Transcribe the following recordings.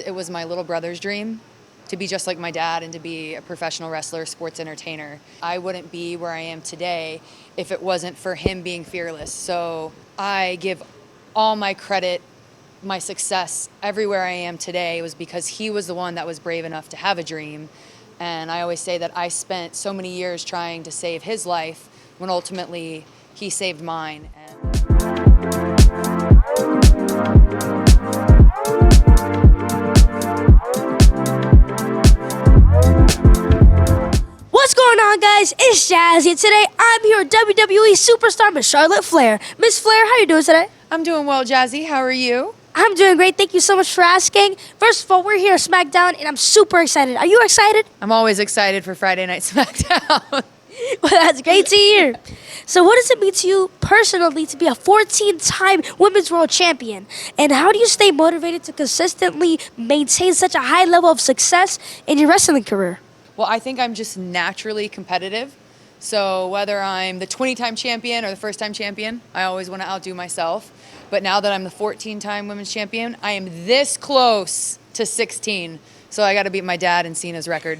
it was my little brother's dream to be just like my dad and to be a professional wrestler, sports entertainer. I wouldn't be where I am today if it wasn't for him being fearless. So I give all my credit, my success, everywhere I am today was because he was the one that was brave enough to have a dream. And I always say that I spent so many years trying to save his life when ultimately he saved mine. What's going on, guys? It's Jazzy, and today I'm here with WWE Superstar Miss Charlotte Flair. Miss Flair, how you doing today? I'm doing well, Jazzy. How are you? I'm doing great. Thank you so much for asking. First of all, we're here at SmackDown, and I'm super excited. Are you excited? I'm always excited for Friday Night Smackdown. Well, that's great to hear. So what does it mean to you personally to be a 14-time Women's World Champion? And how do you stay motivated to consistently maintain such a high level of success in your wrestling career? Well, I think I'm just naturally competitive. So whether I'm the 20-time champion or the first-time champion, I always want to outdo myself. But now that I'm the 14-time women's champion, I am this close to 16. So I got to beat my dad and Cena's record.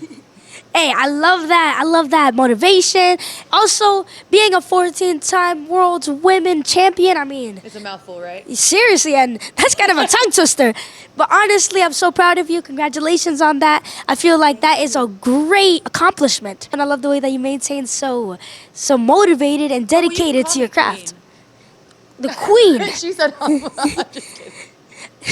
Hey, I love that. I love that motivation. Also, being a 14-time world women champion, I mean... It's a mouthful, right? Seriously, and that's kind of a tongue twister. But honestly, I'm so proud of you. Congratulations on that. I feel like that is a great accomplishment. And I love the way that you maintain so motivated and dedicated to your craft. The queen. She said, I'm just kidding.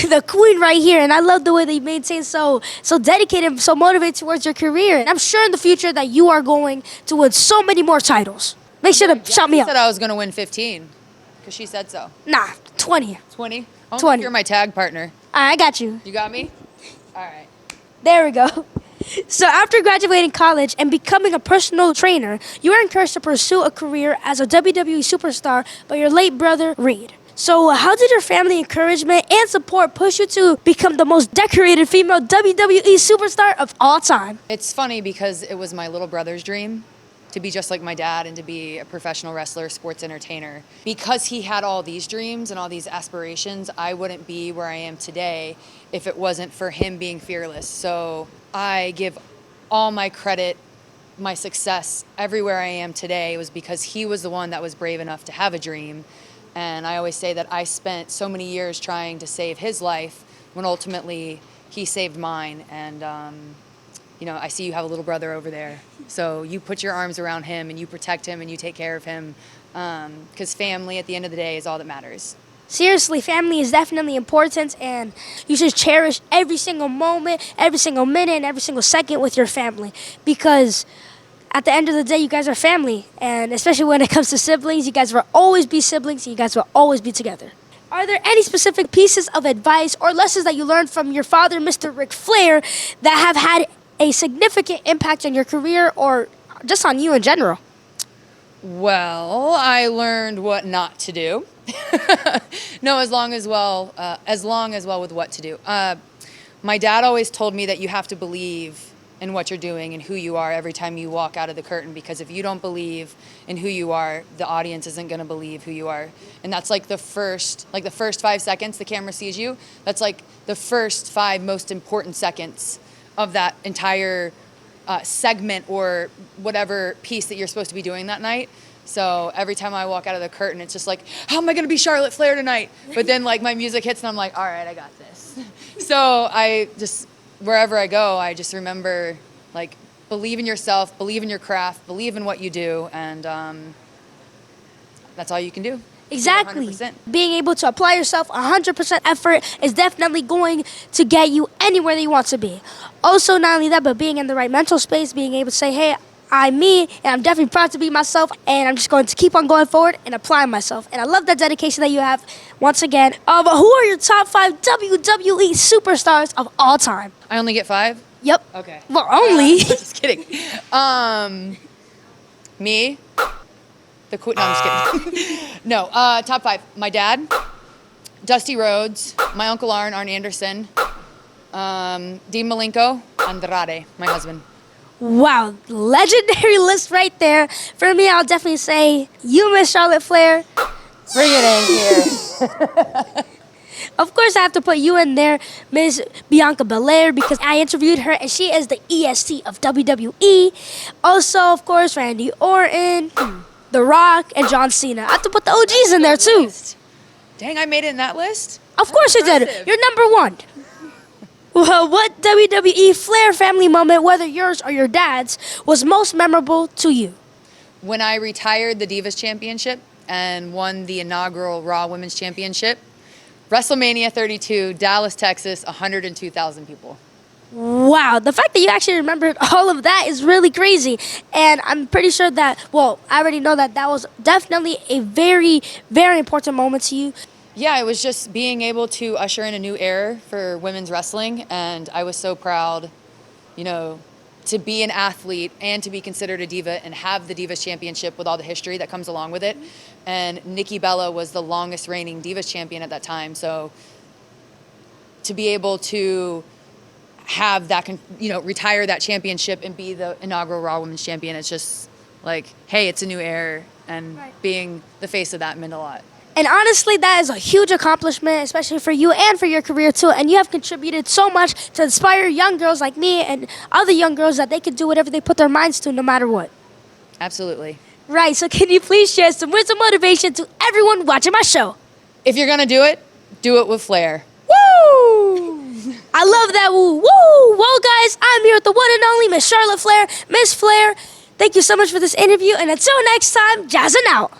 The queen right here, and I love the way that you maintain so dedicated, so motivated towards your career. And I'm sure in the future that you are going to win so many more titles. Make sure to shout me She out. said I was going to win 15 because she said so. Nah, 20. 20? 20. You're my tag partner. All right, I got you. You got me? All right. There we go. So after graduating college and becoming a personal trainer, you were encouraged to pursue a career as a WWE superstar by your late brother, Reed. So how did your family encouragement and support push you to become the most decorated female WWE superstar of all time? It's funny because it was my little brother's dream to be just like my dad and to be a professional wrestler, sports entertainer. Because he had all these dreams and all these aspirations, I wouldn't be where I am today if it wasn't for him being fearless. So I give all my credit, my success, everywhere I am today was because he was the one that was brave enough to have a dream. And I always say that I spent so many years trying to save his life when ultimately he saved mine. And, I see you have a little brother over there. So you put your arms around him and you protect him and you take care of him because family at the end of the day is all that matters. Seriously, family is definitely important, and you should cherish every single moment, every single minute, and every single second with your family because at the end of the day, you guys are family, and especially when it comes to siblings, you guys will always be siblings, and you guys will always be together. Are there any specific pieces of advice or lessons that you learned from your father, Mr. Ric Flair, that have had a significant impact on your career or just on you in general? Well, I learned what not to do. No, as long as well with what to do. My dad always told me that you have to believe in what you're doing and who you are every time you walk out of the curtain, because if you don't believe in who you are, the audience isn't going to believe who you are. And that's like the first 5 seconds the camera sees you. That's like the first 5 most important seconds of that entire segment or whatever piece that you're supposed to be doing that night. So every time I walk out of the curtain, it's just like, how am I going to be Charlotte Flair tonight? But then like my music hits and I'm like, all right, I got this. So wherever I go, I just remember, like, believe in yourself, believe in your craft, believe in what you do, and that's all you can do. Exactly. 100%. Being able to apply yourself 100% effort is definitely going to get you anywhere that you want to be. Also, not only that, but being in the right mental space, being able to say, hey, I'm me, and I'm definitely proud to be myself, and I'm just going to keep on going forward and applying myself. And I love that dedication that you have. Once again, but who are your top 5 WWE superstars of all time? I only get 5? Yep. Okay. Well, only. Just kidding. Me. The queen. No, I'm just kidding. No, top 5. My dad, Dusty Rhodes, my Uncle Arn Anderson, Dean Malenko, Andrade, my husband. Wow, legendary list right there. For me, I'll definitely say you, Miss Charlotte Flair. Bring it in here. Of course, I have to put you in there, Miss Bianca Belair, because I interviewed her and she is the EST of WWE. Also, of course, Randy Orton, The Rock, and John Cena. I have to put the OGs in there too. Dang, I made it in that list? Of course you did. impressive. You're number one. Well, what WWE Flair family moment, whether yours or your dad's, was most memorable to you? When I retired the Divas Championship and won the inaugural Raw Women's Championship, WrestleMania 32, Dallas, Texas, 102,000 people. Wow, the fact that you actually remembered all of that is really crazy. And I'm pretty sure that, well, I already know that that was definitely a very, very important moment to you. Yeah, it was just being able to usher in a new era for women's wrestling, and I was so proud, you know, to be an athlete and to be considered a diva and have the Divas Championship with all the history that comes along with it. And Nikki Bella was the longest reigning Divas champion at that time, so to be able to have that, you know, retire that championship and be the inaugural Raw Women's Champion, it's just like, hey, it's a new era, and being the face of that meant a lot. And honestly, that is a huge accomplishment, especially for you and for your career too. And you have contributed so much to inspire young girls like me and other young girls that they can do whatever they put their minds to, no matter what. Absolutely. Right, so can you please share some words of motivation to everyone watching my show? If you're gonna do it with flair. Woo! I love that woo. Woo! Well, guys, I'm here with the one and only Miss Charlotte Flair. Miss Flair, thank you so much for this interview. And until next time, jazzing out.